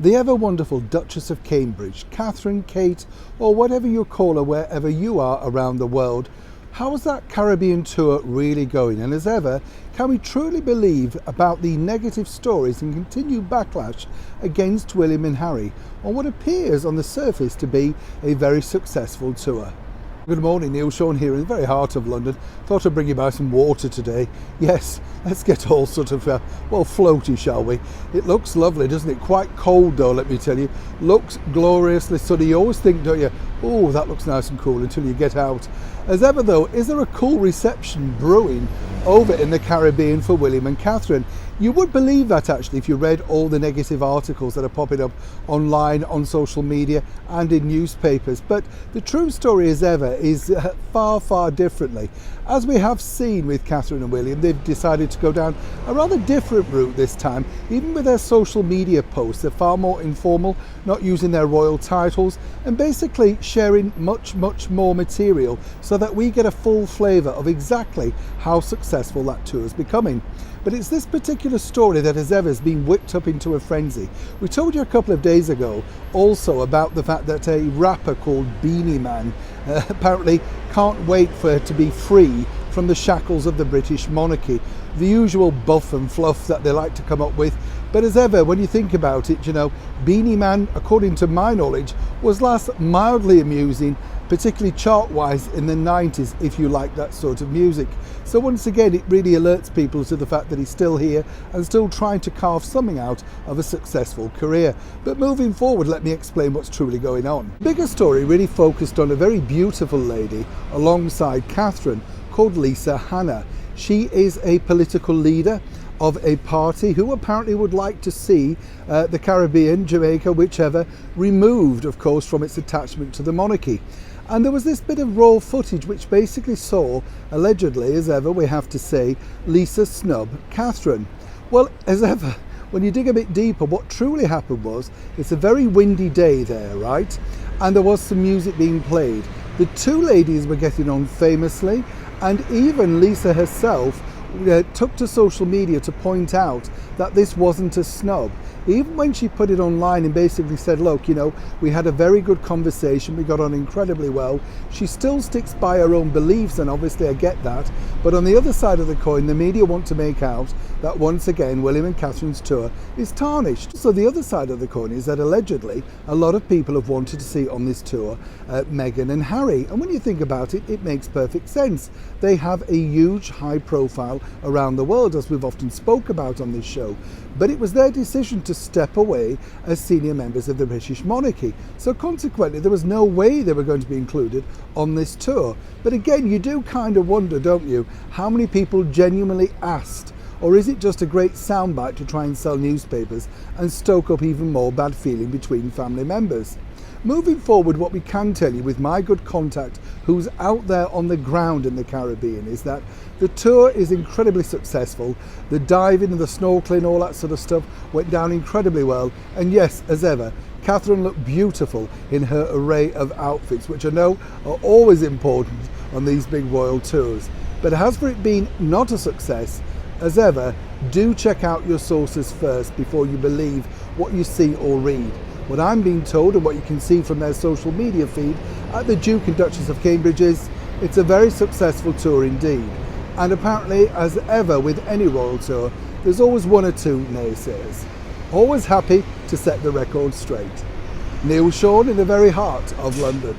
The ever wonderful Duchess of Cambridge, Catherine, Kate, or whatever you call her wherever you are around the world. How is that Caribbean tour really going? And as ever, can we truly believe about the negative stories and continued backlash against William and Harry on what appears on the surface to be a very successful tour? Good morning, Neil Sean here in the very heart of London. Thought I'd bring you by some water today. Yes, let's get all sort of, floaty, shall we? It looks lovely, doesn't it? Quite cold though, let me tell you. Looks gloriously sunny. You always think, don't you, oh, that looks nice and cool until you get out. As ever though, is there a cool reception brewing over in the Caribbean for William and Catherine? You would believe that actually if you read all the negative articles that are popping up online, on social media and in newspapers. But the true story as ever is far differently. As we have seen with Catherine and William, they've decided to go down a rather different route this time. Even with their social media posts, they're far more informal, not using their royal titles and basically sharing much more material so that we get a full flavour of exactly how successful that tour is becoming. But it's this particular story that as ever has been whipped up into a frenzy. We told you a couple of days ago also about the fact that a rapper called Beanie Man apparently can't wait for to be free from the shackles of the British monarchy. The usual buff and fluff that they like to come up with. But as ever, when you think about it, you know, Beanie Man, according to my knowledge, was last mildly amusing, particularly chart-wise in the 90s, if you like that sort of music. So once again, it really alerts people to the fact that he's still here and still trying to carve something out of a successful career. But moving forward, let me explain what's truly going on. The bigger story really focused on a very beautiful lady alongside Catherine called Lisa Hanna. She is a political leader of a party who apparently would like to see the Caribbean, Jamaica, whichever, removed, of course, from its attachment to the monarchy. And there was this bit of raw footage which basically saw, allegedly, as ever, we have to say, Lisa snub Catherine. Well, as ever, when you dig a bit deeper, what truly happened was, it's a very windy day there, right? And there was some music being played. The two ladies were getting on famously, and even Lisa herself took to social media to point out that this wasn't a snub. Even when she put it online and basically said, look, you know, we had a very good conversation, we got on incredibly well, she still sticks by her own beliefs, and obviously I get that. But on the other side of the coin, the media want to make out that once again William and Catherine's tour is tarnished. So the other side of the coin is that allegedly a lot of people have wanted to see on this tour Meghan and Harry. And when you think about it, it makes perfect sense. They have a huge high profile around the world, as we've often spoke about on this show. But it was their decision to step away as senior members of the British monarchy. So consequently, there was no way they were going to be included on this tour. But again, you do kind of wonder, don't you, how many people genuinely asked? Or is it just a great soundbite to try and sell newspapers and stoke up even more bad feeling between family members? Moving forward, what we can tell you with my good contact who's out there on the ground in the Caribbean is that the tour is incredibly successful. The diving and the snorkeling, all that sort of stuff went down incredibly well. And yes, as ever, Catherine looked beautiful in her array of outfits, which I know are always important on these big royal tours. But as for it being not a success, as ever, do check out your sources first before you believe what you see or read. What I'm being told and what you can see from their social media feed at the Duke and Duchess of Cambridge is it's a very successful tour indeed. And apparently, as ever with any royal tour, there's always one or two naysayers. Always happy to set the record straight. Neil Sean in the very heart of London.